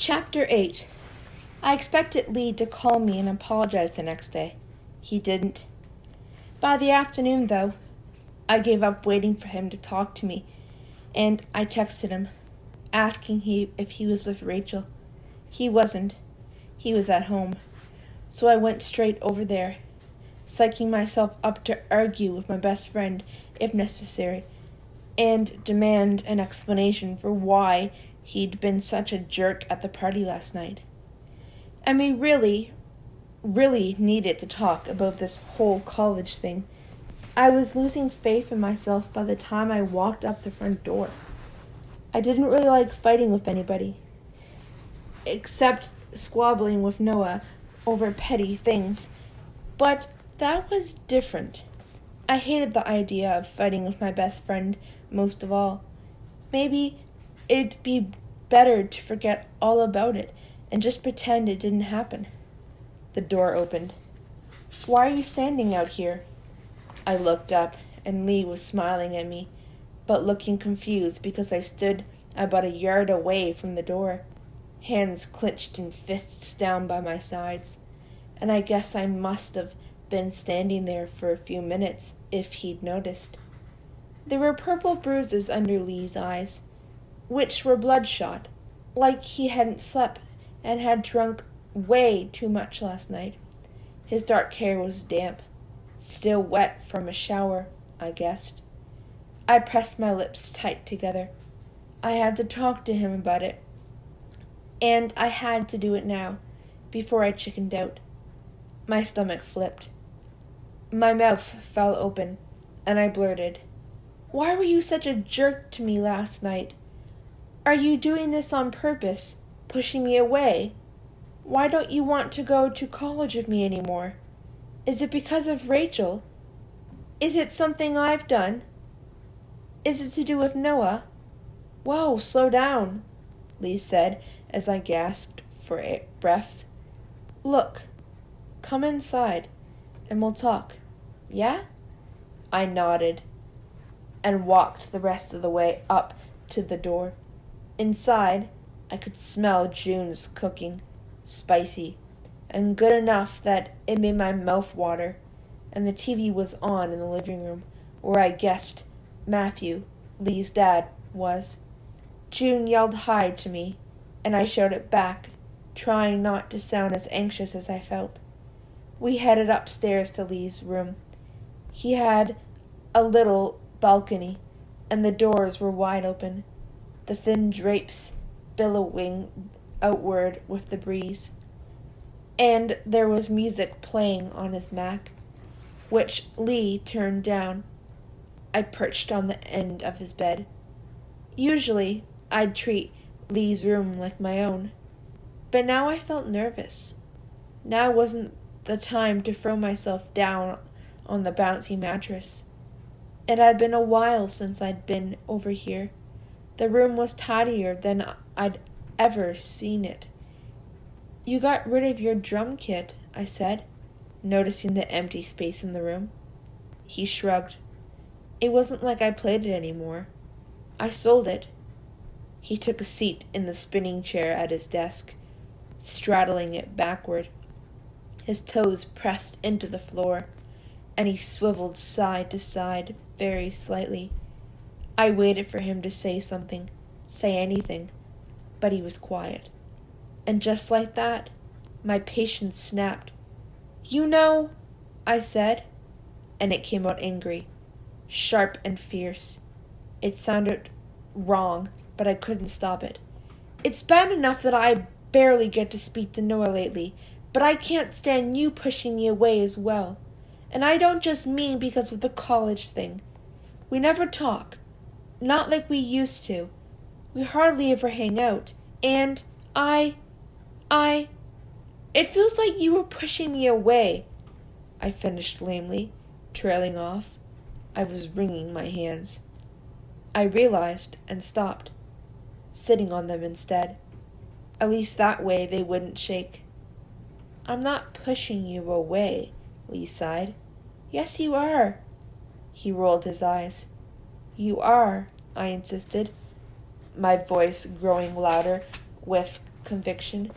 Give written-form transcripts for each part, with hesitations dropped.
Chapter 8. I expected Lee to call me and apologize the next day. He didn't. By the afternoon, though, I gave up waiting for him to talk to me, and I texted him, asking if he was with Rachel. He wasn't. He was at home. So I went straight over there, psyching myself up to argue with my best friend, if necessary, and demand an explanation for why he'd been such a jerk at the party last night. And we really needed to talk about this whole college thing. I was losing faith in myself by the time I walked up the front door. I didn't really like fighting with anybody, except squabbling with Noah over petty things. But that was different. I hated the idea of fighting with my best friend most of all. Maybe it'd be better to forget all about it and just pretend it didn't happen. The door opened. "Why are you standing out here?" I looked up, and Lee was smiling at me, but looking confused because I stood about a yard away from the door, hands clenched and fists down by my sides, and I guess I must have been standing there for a few minutes if he'd noticed. There were purple bruises under Lee's eyes, which were bloodshot, like he hadn't slept and had drunk way too much last night. His dark hair was damp, still wet from a shower, I guessed. I pressed my lips tight together. I had to talk to him about it, and I had to do it now, before I chickened out. My stomach flipped. My mouth fell open, and I blurted, "Why were you such a jerk to me last night? Are you doing this on purpose, pushing me away? Why don't you want to go to college with me anymore? Is it because of Rachel? Is it something I've done? Is it to do with Noah?" "Whoa, slow down," Lee said as I gasped for breath. "Look, come inside, and we'll talk. Yeah?" I nodded and walked the rest of the way up to the door. Inside, I could smell June's cooking, spicy, and good enough that it made my mouth water, and the TV was on in the living room, where I guessed Matthew, Lee's dad, was. June yelled hi to me, and I shouted back, trying not to sound as anxious as I felt. We headed upstairs to Lee's room. He had a little balcony, and the doors were wide open, the thin drapes billowing outward with the breeze. And there was music playing on his Mac, which Lee turned down. I perched on the end of his bed. Usually, I'd treat Lee's room like my own, but now I felt nervous. Now wasn't the time to throw myself down on the bouncy mattress. It had been a while since I'd been over here. The room was tidier than I'd ever seen it. "You got rid of your drum kit," I said, noticing the empty space in the room. He shrugged. "It wasn't like I played it anymore. I sold it." He took a seat in the spinning chair at his desk, straddling it backward. His toes pressed into the floor, and he swiveled side to side very slightly. I waited for him to say something, say anything, but he was quiet. And just like that, my patience snapped. "You know," I said, and it came out angry, sharp and fierce. It sounded wrong, but I couldn't stop it. "It's bad enough that I barely get to speak to Noah lately, but I can't stand you pushing me away as well. And I don't just mean because of the college thing. We never talk. Not like we used to. We hardly ever hang out. And it feels like you were pushing me away," I finished lamely, trailing off. I was wringing my hands. I realized and stopped, sitting on them instead. At least that way they wouldn't shake. "I'm not pushing you away," Lee sighed. "Yes, you are." He rolled his eyes. "You are," I insisted, my voice growing louder with conviction.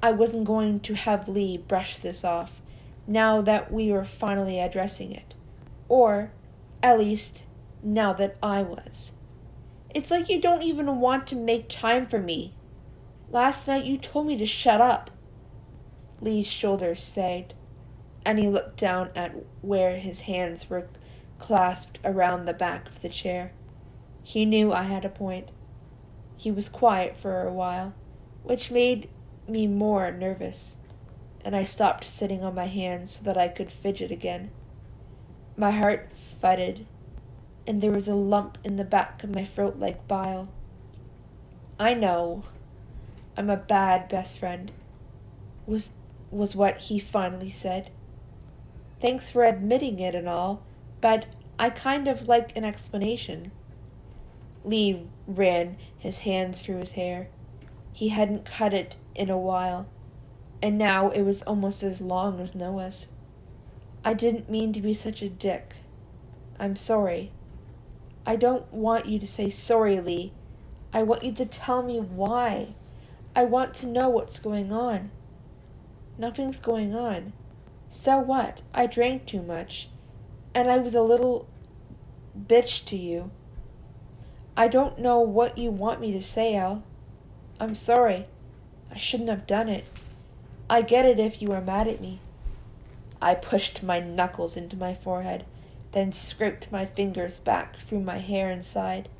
I wasn't going to have Lee brush this off, now that we were finally addressing it. Or, at least, now that I was. It's like you don't even want to make time for me. Last night you told me to shut up. Lee's shoulders sagged, and he looked down at where his hands were clasped around the back of the chair. He knew I had a point. He was quiet for a while, which made me more nervous, and I stopped sitting on my hands so that I could fidget again. My heart thudded, and there was a lump in the back of my throat like bile. I know I'm a bad best friend, was what he finally said. Thanks for admitting it and all, but I kind of like an explanation. Lee ran his hands through his hair. He hadn't cut it in a while, and now it was almost as long as Noah's. I didn't mean to be such a dick. I'm sorry. I don't want you to say sorry, Lee. I want you to tell me why. I want to know what's going on. Nothing's going on. So what? I drank too much, and I was a little bitch to you. I don't know what you want me to say, Al. I'm sorry. I shouldn't have done it. I get it if you are mad at me. I pushed my knuckles into my forehead, then scraped my fingers back through my hair and sighed.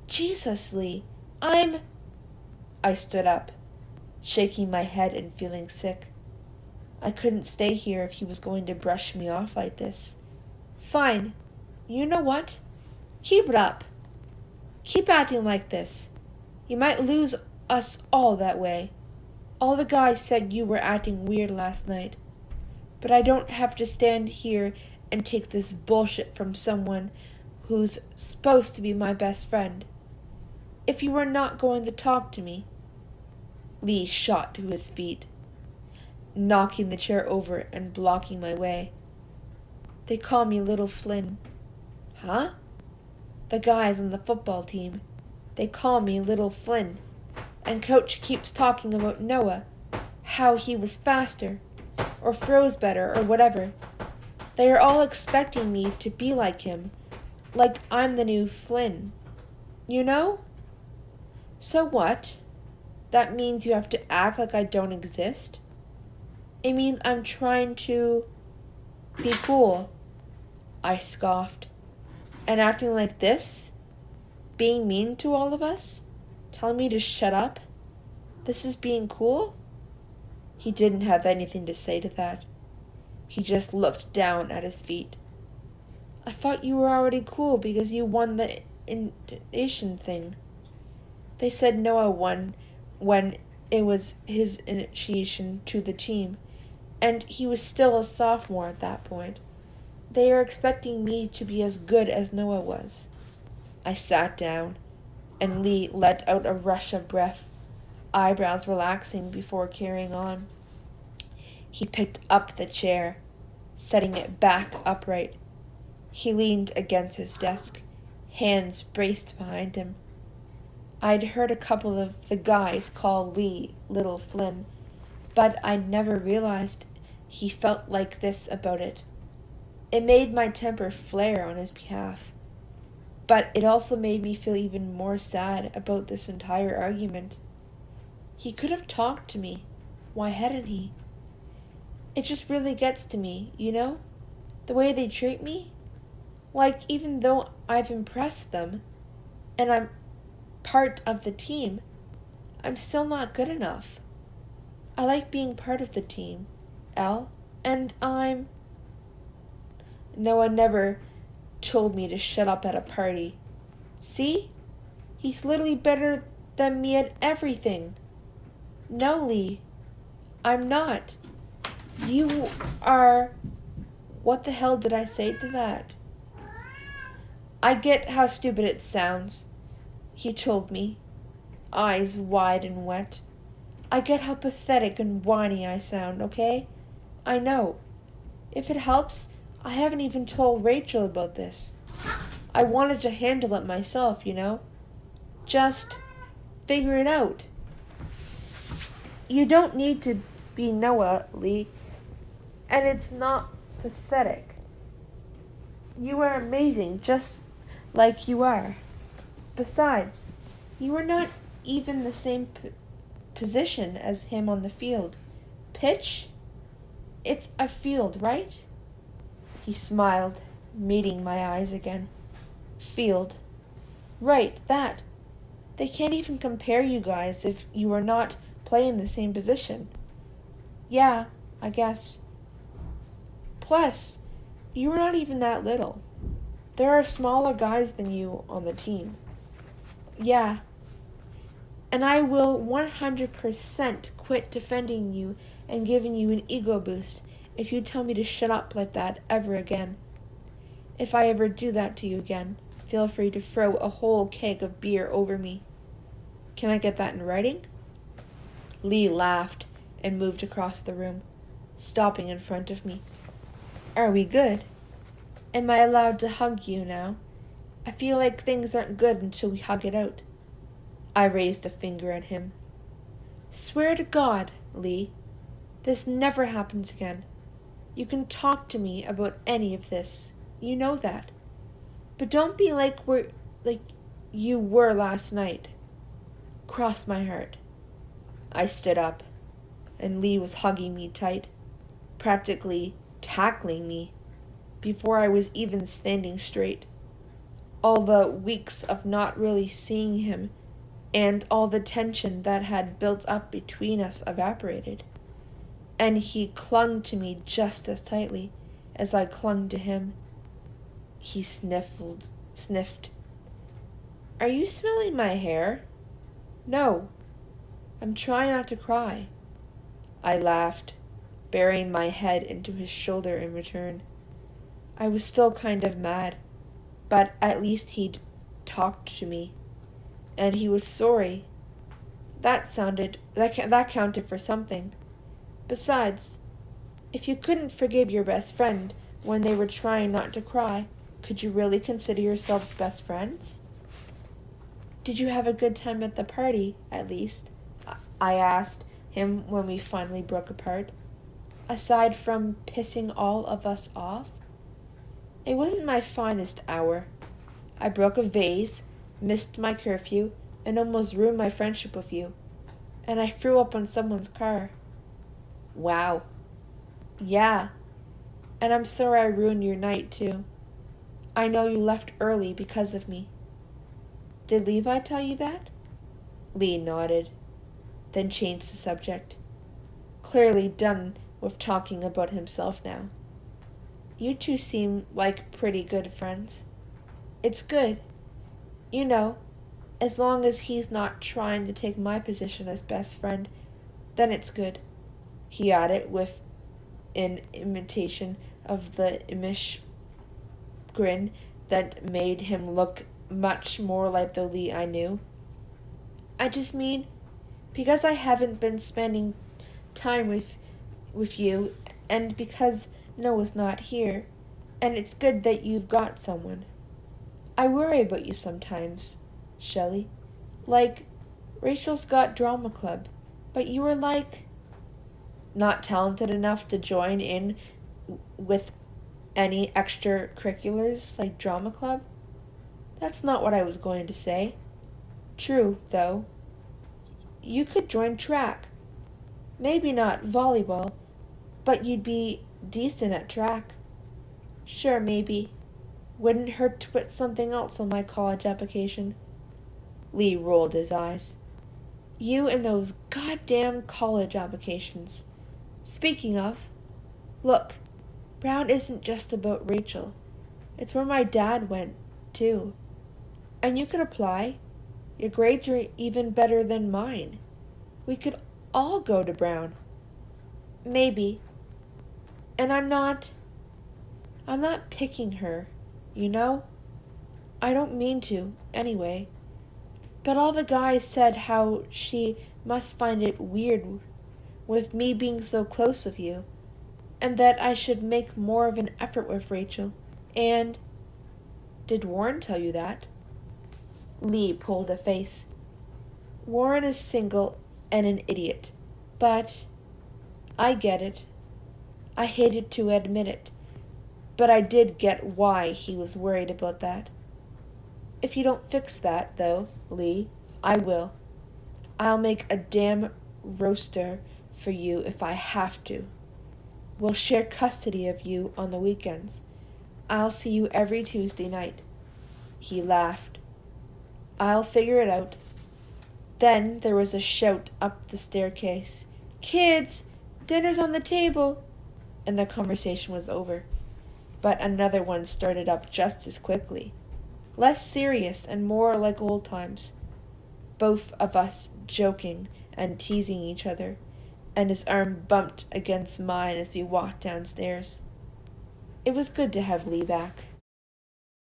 Jesus, Lee, I stood up, shaking my head and feeling sick. I couldn't stay here if he was going to brush me off like this. Fine. You know what? Keep it up. Keep acting like this. You might lose us all that way. All the guys said you were acting weird last night. But I don't have to stand here and take this bullshit from someone who's supposed to be my best friend. If you were not going to talk to me. Lee shot to his feet, knocking the chair over and blocking my way. They call me Little Flynn. Huh? The guys on the football team. They call me Little Flynn. And Coach keeps talking about Noah, how he was faster, or throws better, or whatever. They are all expecting me to be like him, like I'm the new Flynn. You know? So what? That means you have to act like I don't exist? It means I'm trying to be cool. I scoffed. And acting like this? Being mean to all of us? Telling me to shut up? This is being cool? He didn't have anything to say to that. He just looked down at his feet. I thought you were already cool because you won the initiation thing. They said Noah won when it was his initiation to the team, and he was still a sophomore at that point. They are expecting me to be as good as Noah was. I sat down, and Lee let out a rush of breath, eyebrows relaxing before carrying on. He picked up the chair, setting it back upright. He leaned against his desk, hands braced behind him. I'd heard a couple of the guys call Lee Little Flynn, but I'd never realized he felt like this about it. It made my temper flare on his behalf, but it also made me feel even more sad about this entire argument. He could have talked to me. Why hadn't he? It just really gets to me, you know? The way they treat me. Like, even though I've impressed them, and I'm part of the team, I'm still not good enough. I like being part of the team, Al, and Noah never told me to shut up at a party. See? He's literally better than me at everything. No, Lee, I'm not. You are... What the hell did I say to that? I get how stupid it sounds, he told me, eyes wide and wet. I get how pathetic and whiny I sound, okay? I know. If it helps, I haven't even told Rachel about this. I wanted to handle it myself, you know? Just figure it out. You don't need to be Noah, Lee. And it's not pathetic. You are amazing, just like you are. Besides, you are not even the same position as him on the field. Pitch? It's a field, right? He smiled, meeting my eyes again. Field. Right, that. They can't even compare you guys if you are not playing the same position. Yeah, I guess. Plus, you are not even that little. There are smaller guys than you on the team. Yeah. And I will 100% quit defending you and giving you an ego boost if you tell me to shut up like that ever again. If I ever do that to you again, feel free to throw a whole keg of beer over me. Can I get that in writing? Lee laughed and moved across the room, stopping in front of me. Are we good? Am I allowed to hug you now? I feel like things aren't good until we hug it out. I raised a finger at him. Swear to God, Lee, this never happens again. You can talk to me about any of this. You know that. But don't be like you were last night. Cross my heart. I stood up, and Lee was hugging me tight, practically tackling me, before I was even standing straight. All the weeks of not really seeing him and all the tension that had built up between us evaporated, and he clung to me just as tightly as I clung to him. He sniffed. Are you smelling my hair? No. I'm trying not to cry. I laughed, burying my head into his shoulder in return. I was still kind of mad, but at least he'd talked to me, and he was sorry. That counted for something. Besides, if you couldn't forgive your best friend when they were trying not to cry, could you really consider yourselves best friends? Did you have a good time at the party, at least? I asked him when we finally broke apart. Aside from pissing all of us off? It wasn't my finest hour. I broke a vase, missed my curfew, and almost ruined my friendship with you. And I threw up on someone's car. Wow. Yeah. And I'm sorry I ruined your night, too. I know you left early because of me. Did Levi tell you that? Lee nodded, then changed the subject, clearly done with talking about himself now. You two seem like pretty good friends. It's good. You know, as long as he's not trying to take my position as best friend, then it's good, he added with an imitation of the impish grin that made him look much more like the Lee I knew. I just mean, because I haven't been spending time with you, and because Noah's not here, and it's good that you've got someone. I worry about you sometimes, Shelley. Like, Rachel's got drama club, but you were like, not talented enough to join in with any extracurriculars like drama club? That's not what I was going to say. True, though. You could join track. Maybe not volleyball, but you'd be decent at track. Sure, maybe. Wouldn't hurt to put something else on my college application. Lee rolled his eyes. You and those goddamn college applications. Speaking of, look, Brown isn't just about Rachel. It's where my dad went, too. And you could apply. Your grades are even better than mine. We could all go to Brown. Maybe. And I'm not picking her, you know? I don't mean to, anyway. But all the guys said how she must find it weird with me being so close with you, and that I should make more of an effort with Rachel. And did Warren tell you that? Lee pulled a face. Warren is single and an idiot. But I get it. I hated to admit it, but I did get why he was worried about that. If you don't fix that, though, Lee, I will. I'll make a damn roaster for you if I have to. We'll share custody of you on the weekends. I'll see you every Tuesday night. He laughed. I'll figure it out. Then there was a shout up the staircase. Kids, dinner's on the table. And the conversation was over. But another one started up just as quickly. Less serious and more like old times. Both of us joking and teasing each other, and his arm bumped against mine as we walked downstairs. It was good to have Lee back.